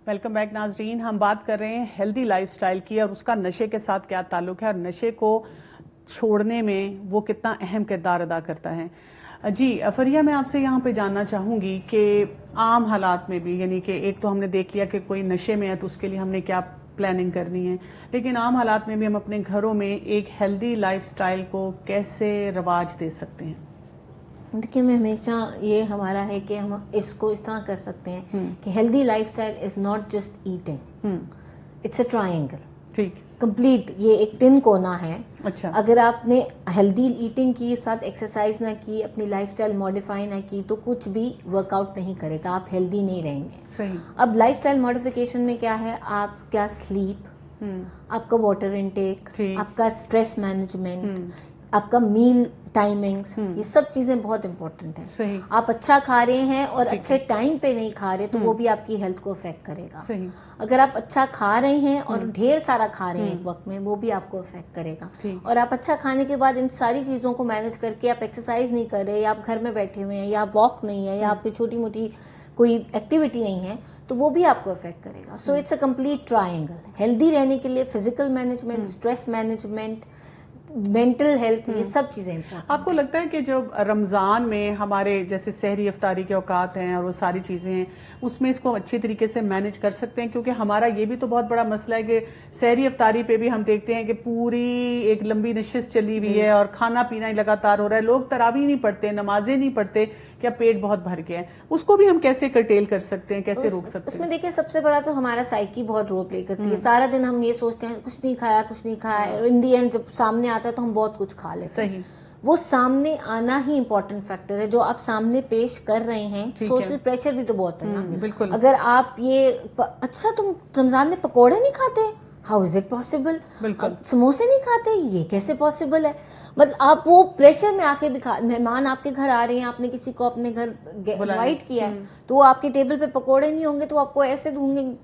Welcome back ناظرین. ہم بات کر رہے ہیں ہیلدی لائف سٹائل کی اور اس کا نشے کے ساتھ کیا تعلق ہے اور نشے کو چھوڑنے میں وہ کتنا اہم کردار ادا کرتا ہے. جی فریہ, میں آپ سے یہاں پہ جاننا چاہوں گی کہ عام حالات میں بھی, یعنی کہ ایک تو ہم نے دیکھ لیا کہ کوئی نشے میں ہے تو اس کے لیے ہم نے کیا پلاننگ کرنی ہے, لیکن عام حالات میں بھی ہم اپنے گھروں میں ایک ہیلدی لائف سٹائل کو کیسے رواج دے سکتے ہیں؟ دیکھیے, میں ہمیشہ یہ ہمارا ہے کہ ہم اس کو اس طرح کر سکتے ہیں کہ healthy life style is not just eating, it's a triangle. ٹھیک, کمپلیٹ یہ ایک تن کونا ہے. اچھا, اگر آپ نے ہیلدی ایٹنگ کی ساتھ ایکسرسائز نہ کی, اپنی لائف سٹائل ماڈیفائی نہ کی, تو کچھ بھی ورک آؤٹ نہیں کرے گا, آپ ہیلدی نہیں رہیں گے. صحیح. اب لائف سٹائل ماڈیفیکیشن میں کیا ہے, آپ کیا سلیپ, آپ کا واٹر انٹیک, آپ کا اسٹریس مینجمنٹ, آپ کا میل ٹائمنگز, یہ سب چیزیں بہت امپورٹنٹ ہیں. صحیح. آپ اچھا کھا رہے ہیں اور اچھے ٹائم پہ نہیں کھا رہے تو وہ بھی آپ کی ہیلتھ کو افیکٹ کرے گا. صحیح. اگر آپ اچھا کھا رہے ہیں اور ڈھیر سارا کھا رہے ہیں ایک وقت میں, وہ بھی آپ کو افیکٹ کرے گا. اور آپ اچھا کھانے کے بعد ان ساری چیزوں کو مینج کر کے آپ ایکسرسائز نہیں کر رہے, یا آپ گھر میں بیٹھے ہوئے ہیں, یا آپ واک نہیں ہے, یا آپ کی چھوٹی موٹی کوئی ایکٹیویٹی نہیں ہے, تو وہ بھی آپ کو افیکٹ کرے گا. So it's a complete triangle. Healthy رہنے کے لیے physical management, stress management, mental health, یہ سب چیزیں امپورٹنٹ. آپ کو لگتا ہے کہ جو رمضان میں ہمارے جیسے سحری افطاری کے اوقات ہیں اور وہ ساری چیزیں ہیں, اس میں اس کو اچھی طریقے سے مینج کر سکتے ہیں؟ کیونکہ ہمارا یہ بھی تو بہت بڑا مسئلہ ہے کہ سحری افطاری پہ بھی ہم دیکھتے ہیں کہ پوری ایک لمبی نشست چلی ہوئی ہے اور کھانا پینا ہی لگاتار ہو رہا ہے, لوگ تراویح نہیں پڑھتے, نمازیں نہیں پڑھتے, کیا پیٹ بہت بھر گیا ہے. اس کو بھی ہم کیسے کرٹیل کر سکتے ہیں, کیسے روک سکتے ہیں؟ اس میں دیکھیں, سب سے بڑا تو ہمارا سائیکی بہت رول پلے کرتی ہے. سارا دن ہم یہ سوچتے ہیں کچھ نہیں کھایا, کچھ نہیں کھایا, ان دی اینڈ جب سامنے آتا ہے تو ہم بہت کچھ کھا لیتے ہیں. صحیح. وہ سامنے آنا ہی امپورٹنٹ فیکٹر ہے, جو آپ سامنے پیش کر رہے ہیں. سوشل پریشر بھی تو بہت ہے نا. بالکل. اگر آپ یہ, اچھا تم رمضان میں پکوڑے نہیں کھاتے, ہاؤ از اٹ پاسبل؟ سموسے نہیں کھاتے, یہ کیسے پاسبل ہے؟ مطلب آپ وہ پریشر میں آ کے بھی مہمان آپ کے گھر آ رہے ہیں, آپ نے کسی کو اپنے گھر انوائٹ کیا ہے, تو وہ آپ کے ٹیبل پہ پکوڑے نہیں ہوں گے تو آپ کو ایسے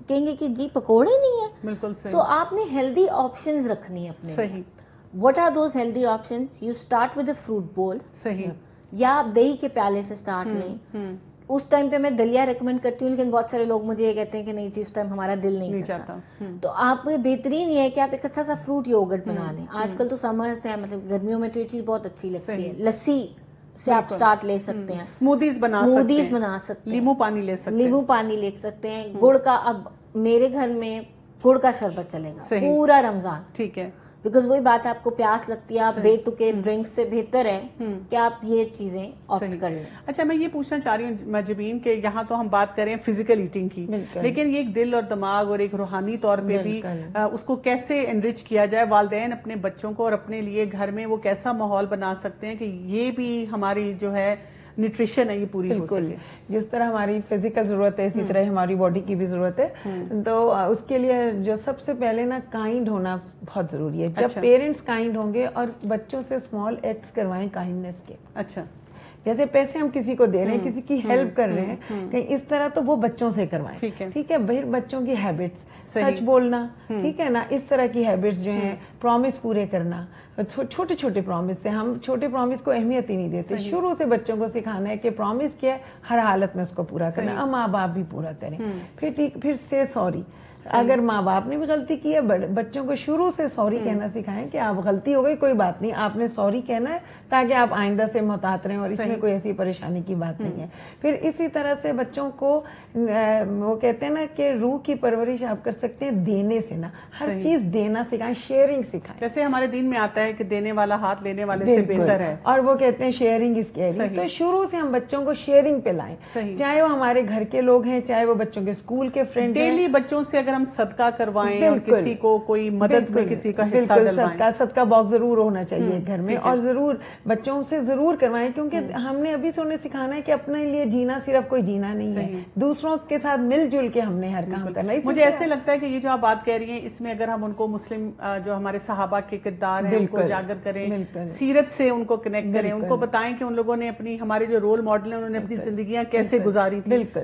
کہیں گے کہ جی پکوڑے نہیں ہیں. بالکل صحیح. سو آپ نے ہیلدی آپشنز رکھنی ہے اپنے. صحیح. What are those healthy options? You start with a fruit bowl. صحیح. یا آپ دہی کے پیالے سے سٹارٹ لیں. اس ٹائم پہ میں دلیا ریکمینڈ کرتی ہوں, لیکن بہت سارے لوگ مجھے یہ کہتے ہیں کہ نہیں جی اس ٹائم ہمارا دل نہیں چاہتا. تو آپ بہترین یہ ہے کہ آپ ایک اچھا سا فروٹ یوگرٹ بنا لیں. آج کل تو سمرز ہیں, مطلب گرمیوں میں تو یہ چیز بہت اچھی لگتی ہے. لسی سے آپ سٹارٹ لے سکتے ہیں, اسموتھیز بنا سکتے ہیں, لیمو پانی لے سکتے ہیں, لیمو پانی لے سکتے ہیں. گڑ کا, اب میرے گھر میں گڑ کا شربت چلے گا پورا رمضان. ٹھیک ہے. بیکاز وہی بات ہے, آپ کو پیاس لگتی ہے, آپ بے تکے ڈرنکس سے بہتر ہے کہ آپ یہ چیزیں آپٹ کر لیں. اچھا, میں یہ پوچھنا چاہ رہی ہوں مجبین کہ یہاں تو ہم بات کریں فزیکل ایٹنگ کی, لیکن یہ ایک دل اور دماغ اور ایک روحانی طور پہ بھی اس کو کیسے انرچ کیا جائے؟ والدین اپنے بچوں کو اور اپنے لیے گھر میں وہ کیسا ماحول بنا سکتے ہیں کہ یہ بھی ہماری جو ہے نیوٹریشن ہے یہ پوری ہو سکے؟ جس طرح ہماری فزیکل ضرورت ہے اسی طرح ہماری باڈی کی بھی ضرورت ہے. تو اس کے لیے جو سب سے پہلے نا کائنڈ ہونا بہت ضروری ہے. جب پیرنٹس کائنڈ ہوں گے اور بچوں سے اسمال ایکٹس کروائیں کائنڈنس کے. اچھا, جیسے پیسے ہم کسی کو دے رہے ہیں, کسی کی ہیلپ کر رہے ہیں, کہیں اس طرح تو وہ بچوں سے کروائیں. ٹھیک ہے, پھر بچوں کی ہیبٹس, سچ بولنا, ٹھیک ہے نا, اس طرح کی ہیبٹس جو ہیں, پرومس پورے کرنا. چھوٹے چھوٹے پرومس سے, ہم چھوٹے پرومس کو اہمیت ہی نہیں دیتے. شروع سے بچوں کو سکھانا ہے کہ پرومس کیا ہے, ہر حالت میں اس کو پورا کرنا. ماں باپ بھی پورا کریں. پھر سے سوری. اگر ماں باپ نے بھی غلطی کی ہے, بچوں کو شروع سے سوری کہنا سکھائیں کہ آپ غلطی ہو گئی, کوئی بات نہیں, آپ نے سوری کہنا ہے تاکہ آپ آئندہ سے محتاط رہیں, اور اس میں کوئی ایسی پریشانی کی بات نہیں ہے. پھر اسی طرح سے بچوں کو وہ کہتے ہیں نا کہ روح کی پرورش آپ کر سکتے ہیں دینے سے, نا ہر چیز دینا سکھائیں, شیئرنگ سکھائیں. جیسے ہمارے دین میں آتا ہے کہ دینے والا ہاتھ لینے والے سے بہتر ہے, اور وہ کہتے ہیں شیئرنگ از کیئرنگ. تو شروع سے ہم بچوں کو شیئرنگ پہ لائیں, چاہے وہ ہمارے گھر کے لوگ ہیں, چاہے وہ بچوں کے اسکول کے فرینڈ ہیں. ڈیلی بچوں سے اگر ہم صدقہ کروائیں اور کسی کو کوئی مدد میں کسی کا حصہ ڈلوائیں, صدقہ باکس ضرور ہونا چاہیے گھر میں, اور ضرور بچوں سے ضرور کروائیں, کیونکہ ہم نے ابھی سے انہیں سکھانا ہے کہ اپنے لیے جینا صرف کوئی جینا نہیں ہے, دوسروں کے ساتھ مل جل کے ہم نے ہر کام کرنا ہے. مجھے ایسے لگتا ہے کہ یہ جو آپ بات کہہ رہی ہیں, اس میں اگر ہم ان کو مسلم جو ہمارے صحابہ کے کردار ہیں ان کو اجاگر کریں, سیرت سے ان کو کنیکٹ کریں, ان کو بتائیں کہ ان لوگوں نے اپنی, ہمارے جو رول ماڈل ہیں انہوں نے اپنی زندگیاں کیسے گزاری تھی,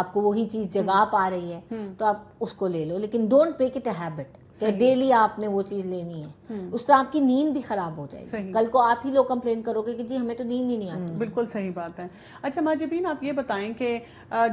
آپ کو وہی چیز جگہ پا رہی ہے تو آپ اس کو لے لو, لیکن don't make it a habit کہ ڈیلی آپ نے وہ چیز لینی ہے. اس طرح آپ کی نیند بھی خراب ہو جائے گی. کل کو آپ ہی لوگ کمپلین کرو گے کہ جی ہمیں تو نیند ہی نہیں آتی. بالکل صحیح بات ہے. اچھا ماجبین, آپ یہ بتائیں کہ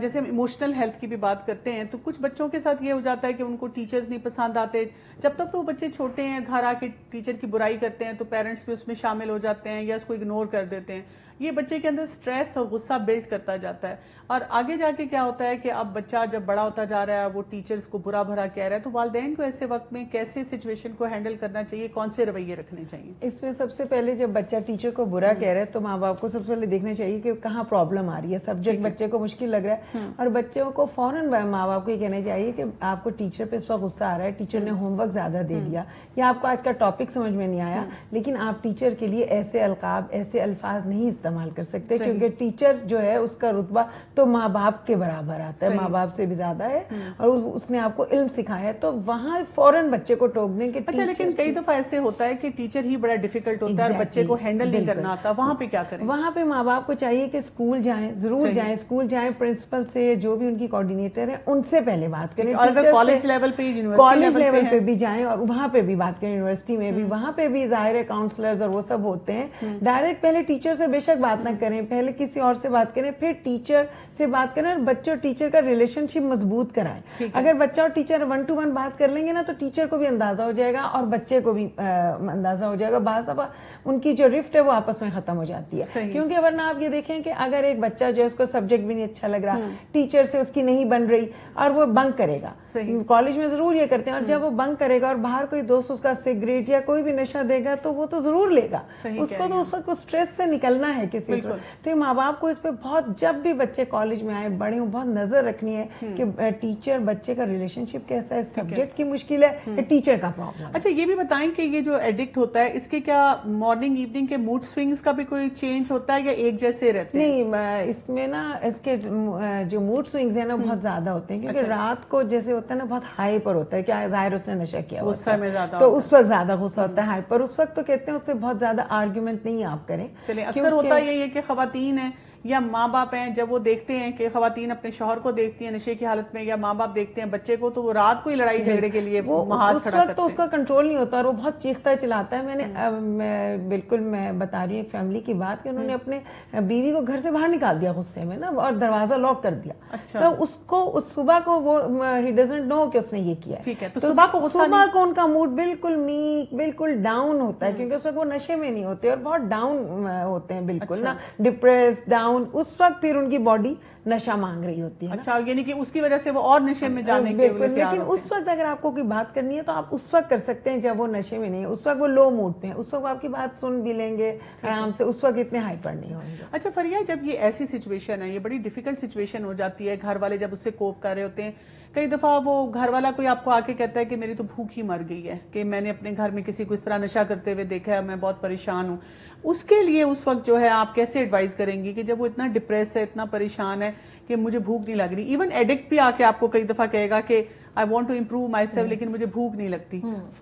جیسے ہم ایموشنل ہیلتھ کی بھی بات کرتے ہیں تو کچھ بچوں کے ساتھ یہ ہو جاتا ہے کہ ان کو ٹیچرز نہیں پسند آتے. جب تک تو بچے چھوٹے ہیں, گھر آ کے ٹیچر کی برائی کرتے ہیں تو پیرنٹس بھی اس میں شامل ہو جاتے ہیں یا اس کو اگنور کر دیتے ہیں. یہ بچے کے اندر سٹریس اور غصہ بلڈ کرتا جاتا ہے, اور آگے جا کے کیا ہوتا ہے کہ اب بچہ جب بڑا ہوتا جا رہا ہے وہ ٹیچرز کو برا بھرا کہہ رہا ہے. تو والدین کو ایسے وقت میں کیسے سچویشن کو ہینڈل کرنا چاہیے, کون سے رویے رکھنے چاہیے؟ اس میں سب سے پہلے جب بچہ ٹیچر کو برا کہہ رہا ہے تو ماں باپ کو سب سے پہلے دیکھنا چاہیے کہ کہاں پرابلم آ رہی ہے, سبجیکٹ بچے کو مشکل لگ رہا ہے, اور بچوں کو فوراً ماں باپ کو یہ کہنا چاہیے کہ آپ کو ٹیچر پہ اس وقت غصہ آ رہا ہے, ٹیچر نے ہوم ورک زیادہ دے دیا یا آپ کو آج کا ٹاپک سمجھ میں نہیں آیا, لیکن آپ ٹیچر کے لیے ایسے القاب, ایسے الفاظ نہیں استعمال کر سکتے, کیونکہ ٹیچر جو ہے اس کا رتبہ تو ماں باپ کے برابر آتا ہے, ماں باپ سے بھی زیادہ ہے, اور اس نے آپ کو علم سکھایا ہے, تو وہاں فوراً بچے کو ٹوک دیں کہ اچھا. لیکن کئی دفعہ ایسے ہوتا ہے کہ ٹیچر ہی بڑا ڈیفیکلٹ ہوتا ہے اور بچے کو ہینڈل نہیں کرنا آتا, وہاں پہ کیا کریں؟ وہاں پہ ماں باپ کو چاہیے کہ اسکول جائیں, ضرور جائیں, اسکول جائیں, پرنسپل سے جو بھی ان کی کوآرڈینیٹر ہیں ان سے پہلے بات کریں, اگر کالج لیول پہ, کالج لیول پہ بھی جائیں اور وہاں پہ بھی بات کریں, یونیورسٹی میں بھی, وہاں پہ بھی ظاہر ہے کاؤنسلرز اور وہ سب ہوتے ہیں. ڈائریکٹ پہلے ٹیچر سے بے شک بات نہ کریں, پہلے کسی اور سے بات کریں, پھر ٹیچر سے بات کریں, اور بچے اور ٹیچر کا ریلیشن شپ مضبوط کرائیں. اگر بچہ اور ٹیچر 1-to-1 بات کر لیں گے نا تو ٹیچر کو بھی اندازہ ہو جائے گا اور بچے کو بھی اندازہ ہو جائے گا. بعض دفعہ ان کی جو رفٹ ہے وہ آپس میں ختم ہو جاتی ہے, کیونکہ ورنہ آپ یہ دیکھیں کہ اگر ایک بچہ جو ہے اس کو سبجیکٹ بھی نہیں اچھا لگ رہا, ٹیچر سے اس کی نہیں بن رہی, اور وہ بنک کرے گا, کالج میں ضرور یہ کرتے ہیں, اور جب وہ بنک کرے گا اور باہر کوئی دوست اس کا سگریٹ یا کوئی بھی نشہ دے گا تو وہ تو ضرور لے گا, اس کو تو اس وقت اسٹریس سے نکلنا ہے کسی سے. تو ماں باپ کو اس پہ بہت, جب بھی بچے کالج میں آئے, بڑے ہوں, بہت نظر رکھنی ہے کہ ٹیچر بچے کا ریلیشن شپ کیسا ہے, سبجیکٹ کی مشکل ہے کہ ٹیچر کا پرابلم. اچھا یہ بھی بتائیں کہ یہ جو ایڈکٹ ہوتا ہے اس کے کیا مارننگ ایوننگ کے موڈ سوئنگز کا بھی کوئی چینج ہوتا ہے یا ایک جیسے رہتے ہیں؟ نہیں, اس میں نا اس کے جو موڈ سوئنگز ہیں نا بہت زیادہ ہوتے ہیں, کیونکہ رات کو جیسے ہوتا ہے نا بہت ہائی پر ہوتا ہے, کیا ظاہر اس نے نشہ کیا ہوتا ہے تو اس وقت زیادہ غصہ ہوتا ہے, ہائی پر. اس وقت تو کہتے ہیں اس سے بہت زیادہ آرگیومنٹ نہیں آپ کریں. چلیں, اکثر ہوتا یہی ہے کہ خواتین ہیں یا ماں باپ ہیں, جب وہ دیکھتے ہیں کہ خواتین اپنے شوہر کو دیکھتی ہیں نشے کی حالت میں, یا ماں باپ دیکھتے ہیں بچے کو, تو وہ رات کو ہی لڑائی جھگڑے کے لیے محاذ کھڑا کرتے ہیں. تو اس کا کنٹرول نہیں ہوتا اور وہ بہت چیختا چلاتا ہے. بالکل میں بتا رہی ہوں ایک فیملی کی بات کہ انہوں نے اپنے بیوی کو گھر سے باہر نکال دیا غصے میں نا, اور دروازہ لاک کر دیا. تو اس کو اس صبح کو وہ ہی ڈزنٹ نو کہ اس نے یہ کیا ہے, تو صبح کو ان کا موڈ بالکل میک, بالکل ڈاؤن ہوتا ہے, کیونکہ اس وقت وہ نشے میں نہیں ہوتے اور بہت ڈاؤن ہوتے ہیں, بالکل نا ڈپریس ڈاؤن. اس وقت پھر ان کی باڈی نشہ مانگ رہی ہوتی ہے. اچھا, یعنی کہ اس کی وجہ سے وہ اور نشے میں جانے کے لیے. لیکن اس وقت اگر آپ کو کوئی بات کرنی ہے تو آپ اس وقت کر سکتے ہیں جب وہ نشے میں نہیں ہے, اس وقت وہ لو موڈ پہ ہیں, اس وقت آپ کی بات سن بھی لیں گے آرام سے, اس وقت اتنے ہائپر نہیں ہوں گے. اچھا فریا, جب یہ ایسی سچویشن ہے, یہ بڑی ڈیفیکلٹ سچویشن ہو جاتی ہے, گھر والے جب اس سے کوپ کر رہے ہوتے ہیں, کئی دفعہ وہ گھر والا کوئی آپ کو آ کے کہتا ہے کہ میری تو بھوک ہی مر گئی ہے, کہ میں نے اپنے گھر میں کسی کو اس طرح نشہ کرتے ہوئے دیکھا ہے, میں بہت پریشان ہوں. اس کے لیے اس وقت جو ہے آپ کیسے ایڈوائز کریں گی کہ جب وہ اتنا ڈپریس ہے, اتنا پریشان ہے کہ مجھے بھوک نہیں لگ رہی, ایون ایڈکٹ بھی آ کے آپ کو کئی دفعہ کہے گا کہ I want to improve myself, لیکن مجھے بھوک نہیں لگتی,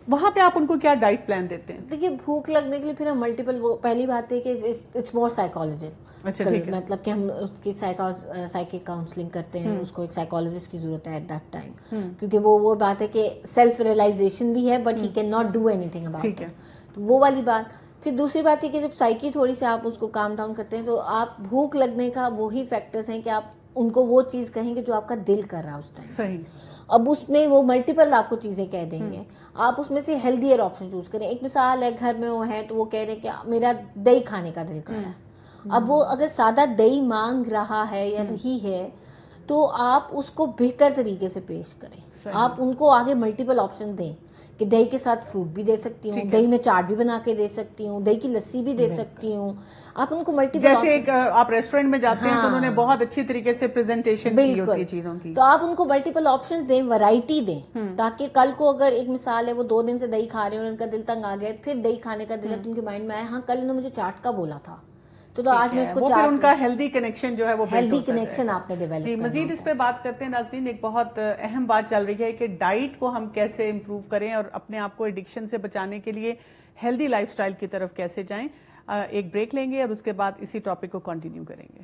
وہاں پہ آپ ان کو کیا ڈائٹ پلان دیتے ہیں؟ دیکھیے بھوک لگنے کے لیے پھر ہم ملٹیپل, وہ پہلی بات ہے کہ اٹس مور سائیکالوجی, مطلب کہ ہم اس کی سائیکک کاؤنسلنگ کرتے ہیں, اس کو ایک سائیکالوجسٹ کی ضرورت ہے ایٹ دیٹ ٹائم, کیونکہ وہ بات ہے کہ سیلف ریئلائزیشن بھی ہے but he can not do any thing about it, تو وہ والی بات. پھر دوسری بات ہے کہ جب سائیکی تھوڑی سی آپ اس کو کام ڈاؤن کرتے ہیں تو آپ بھوک لگنے کا وہی فیکٹرز ہیں کہ آپ ان کو وہ چیز کہیں گے جو آپ کا دل کر رہا ہے اس ٹائم. صحیح. اب اس میں وہ ملٹیپل آپ کو چیزیں کہہ دیں گے, آپ اس میں سے ہیلدیئر آپشن چوز کریں. ایک مثال ہے, گھر میں وہ ہے تو وہ کہہ رہے ہیں کہ میرا دہی کھانے کا دل کر رہا ہے. اب وہ اگر سادہ دہی مانگ رہا ہے یا رہی ہے تو آپ اس کو بہتر طریقے سے پیش کریں. آپ ان کو آگے ملٹیپل آپشن دیں کہ دہی کے ساتھ فروٹ بھی دے سکتی ہوں, دہی میں چاٹ بھی بنا کے دے سکتی ہوں, دہی کی لسی بھی دے سکتی ہوں. آپ ان کو ملٹیپل, جیسے ایک آپ ریسٹورینٹ میں جاتے ہیں تو انہوں نے بہت اچھی طریقے سے پریزنٹیشن کی ہوتی ہے چیزوں کی, تو آپ ان کو ملٹیپل آپشنز دیں, ورائٹی دیں, تاکہ کل کو اگر ایک مثال ہے وہ 2 دن سے دہی کھا رہے ہیں اور ان کا دل تنگ آ گیا, پھر دہی کھانے کا دل ہے تو ان کے مائنڈ میں آیا ہاں کل انہوں نے مجھے چاٹ کا بولا تھا, تو آج میں اس کو چاٹ, ان کا ہیلدی کنیکشن جو ہے وہ ہیلدی کنیکشن آپ نے ڈیولپ. جی, مزید اس پہ بات کرتے ہیں ناظرین. ایک بہت اہم بات چل رہی ہے کہ ڈائٹ کو ہم کیسے امپروو کریں اور اپنے آپ کو ایڈکشن سے بچانے کے لیے ہیلدی لائف سٹائل کی طرف کیسے جائیں. ایک بریک لیں گے اور اس کے بعد اسی ٹاپک کو کنٹینیو کریں گے.